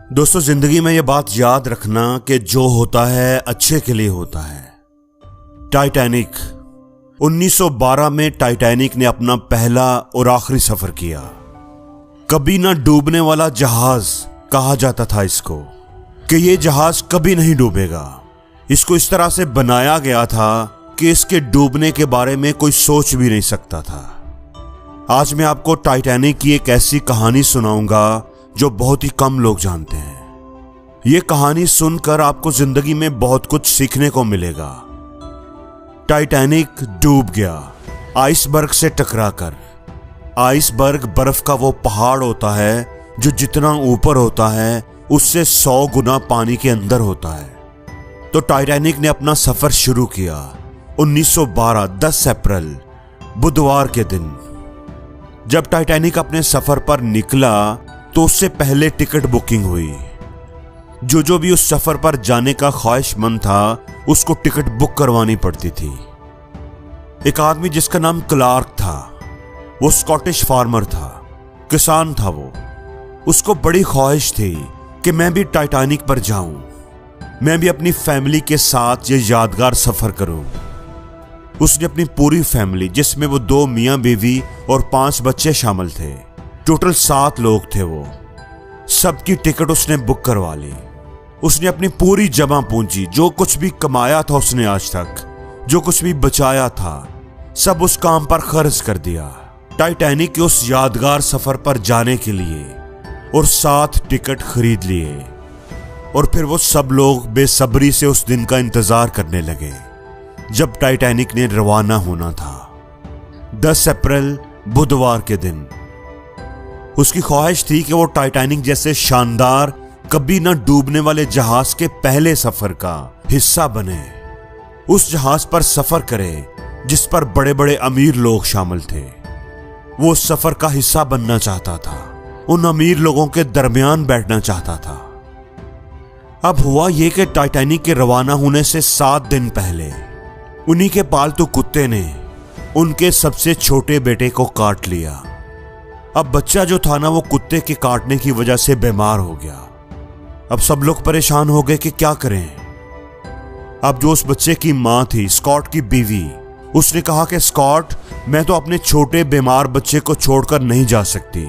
दोस्तों, जिंदगी में ये बात याद रखना कि जो होता है अच्छे के लिए होता है। टाइटैनिक 1912 में टाइटैनिक ने अपना पहला और आखिरी सफर किया। कभी ना डूबने वाला जहाज कहा जाता था इसको, कि ये जहाज कभी नहीं डूबेगा। इसको इस तरह से बनाया गया था कि इसके डूबने के बारे में कोई सोच भी नहीं सकता था। आज मैं आपको टाइटैनिक की एक ऐसी कहानी सुनाऊंगा जो बहुत ही कम लोग जानते हैं। ये कहानी सुनकर आपको जिंदगी में बहुत कुछ सीखने को मिलेगा। टाइटैनिक डूब गया आइसबर्ग से टकराकर। आइसबर्ग बर्फ का वो पहाड़ होता है जो जितना ऊपर होता है उससे 100 गुना पानी के अंदर होता है। तो टाइटैनिक ने अपना सफर शुरू किया 1912 10 अप्रैल बुधवार के दिन। जब टाइटैनिक अपने सफर पर निकला तो उससे पहले टिकट बुकिंग हुई। जो भी उस सफर पर जाने का ख्वाहिशमंद था उसको टिकट बुक करवानी पड़ती थी। एक आदमी जिसका नाम क्लार्क था, वो स्कॉटिश फार्मर था, किसान था। वो उसको बड़ी ख्वाहिश थी कि मैं भी टाइटैनिक पर जाऊं, मैं भी अपनी फैमिली के साथ ये यादगार सफर करूं। उसने अपनी पूरी फैमिली, जिसमें वो 2 मियां बीवी और 5 बच्चे शामिल थे, टोटल 7 लोग थे, वो सबकी टिकट उसने बुक करवा ली। उसने अपनी पूरी जमा पूंजी, जो कुछ भी कमाया था उसने आज तक, जो कुछ भी बचाया था, सब उस काम पर खर्च कर दिया, टाइटैनिक के उस यादगार सफर पर जाने के लिए। और 7 टिकट खरीद लिए। और फिर वो सब लोग बेसब्री से उस दिन का इंतजार करने लगे जब टाइटैनिक ने रवाना होना था। 10 अप्रैल बुधवार के दिन उसकी ख्वाहिश थी कि वो टाइटैनिक जैसे शानदार, कभी न डूबने वाले जहाज के पहले सफर का हिस्सा बने। उस जहाज पर सफर करे जिस पर बड़े बड़े अमीर लोग शामिल थे। वो उस सफर का हिस्सा बनना चाहता था, उन अमीर लोगों के दरमियान बैठना चाहता था। अब हुआ ये कि टाइटैनिक के रवाना होने से 7 दिन पहले उन्हीं के पालतू कुत्ते ने उनके सबसे छोटे बेटे को काट लिया। अब बच्चा जो था ना, वो कुत्ते के काटने की वजह से बीमार हो गया। अब सब लोग परेशान हो गए कि क्या करें। अब जो उस बच्चे की मां थी, स्कॉट की बीवी, उसने कहा कि स्कॉट, मैं तो अपने छोटे बीमार बच्चे को छोड़कर नहीं जा सकती,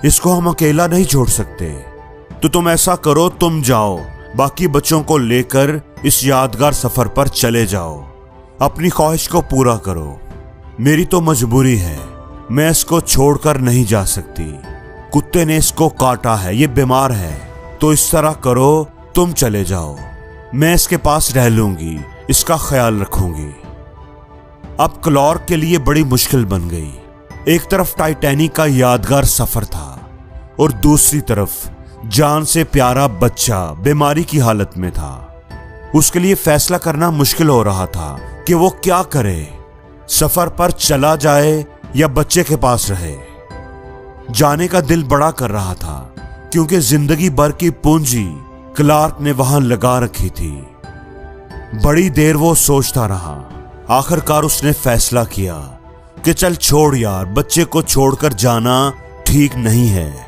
इसको हम अकेला नहीं छोड़ सकते। तो तुम ऐसा करो, तुम जाओ, बाकी बच्चों को लेकर इस यादगार सफर पर चले जाओ, अपनी ख्वाहिश को पूरा करो। मेरी तो मजबूरी है, मैं इसको छोड़कर नहीं जा सकती। कुत्ते ने इसको काटा है, ये बीमार है, तो इस तरह करो, तुम चले जाओ, मैं इसके पास रह लूंगी, इसका ख्याल रखूंगी। अब क्लार्क के लिए बड़ी मुश्किल बन गई। एक तरफ टाइटैनिक का यादगार सफर था और दूसरी तरफ जान से प्यारा बच्चा बीमारी की हालत में था। उसके लिए फैसला करना मुश्किल हो रहा था कि वो क्या करे, सफर पर चला जाए या बच्चे के पास रहे। जाने का दिल बड़ा कर रहा था क्योंकि जिंदगी भर की पूंजी क्लार्क ने वहां लगा रखी थी। बड़ी देर वो सोचता रहा। आखिरकार उसने फैसला किया कि चल छोड़ यार, बच्चे को छोड़कर जाना ठीक नहीं है।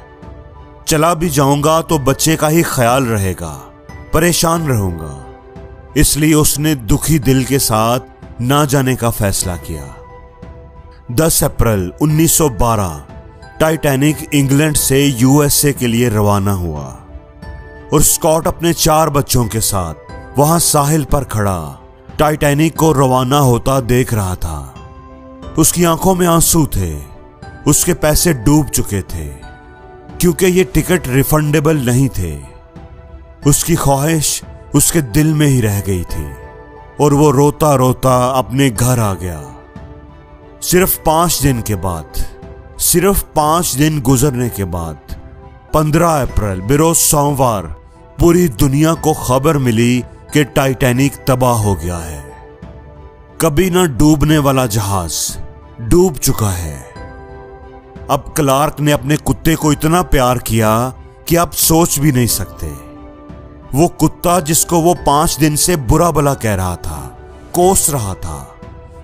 चला भी जाऊंगा तो बच्चे का ही ख्याल रहेगा, परेशान रहूंगा। इसलिए उसने दुखी दिल के साथ ना जाने का फैसला किया। 10 अप्रैल 1912 टाइटैनिक इंग्लैंड से यूएसए के लिए रवाना हुआ और स्कॉट अपने 4 बच्चों के साथ वहां साहिल पर खड़ा टाइटैनिक को रवाना होता देख रहा था। उसकी आंखों में आंसू थे, उसके पैसे डूब चुके थे क्योंकि ये टिकट रिफंडेबल नहीं थे। उसकी ख्वाहिश उसके दिल में ही रह गई थी और वो रोता रोता अपने घर आ गया। सिर्फ 5 दिन के बाद, सिर्फ 5 दिन गुजरने के बाद 15 अप्रैल बरोज सोमवार पूरी दुनिया को खबर मिली कि टाइटैनिक तबाह हो गया है। कभी न डूबने वाला जहाज डूब चुका है। अब क्लार्क ने अपने कुत्ते को इतना प्यार किया कि आप सोच भी नहीं सकते। वो कुत्ता जिसको वो 5 दिन से बुरा भला कह रहा था, कोस रहा था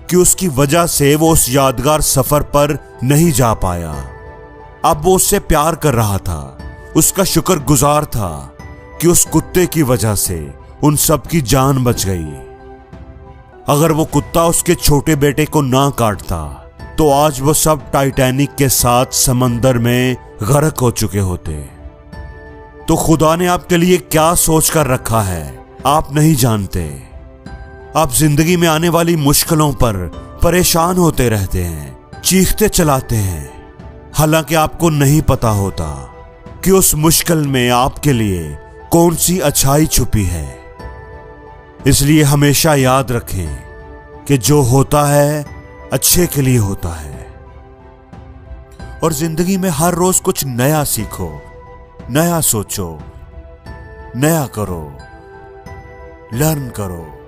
कि उसकी वजह से वो उस यादगार सफर पर नहीं जा पाया, अब वो उससे प्यार कर रहा था, उसका शुक्रगुजार था कि उस कुत्ते की वजह से उन सब की जान बच गई। अगर वो कुत्ता उसके छोटे बेटे को ना काटता तो आज वो सब टाइटैनिक के साथ समंदर में गर्क हो चुके होते। तो खुदा ने आपके लिए क्या सोच कर रखा है आप नहीं जानते। आप जिंदगी में आने वाली मुश्किलों पर परेशान होते रहते हैं, चीखते चलाते हैं, हालांकि आपको नहीं पता होता कि उस मुश्किल में आपके लिए कौन सी अच्छाई छुपी है। इसलिए हमेशा याद रखें कि जो होता है अच्छे के लिए होता है। और जिंदगी में हर रोज कुछ नया सीखो, नया सोचो, नया करो, लर्न करो।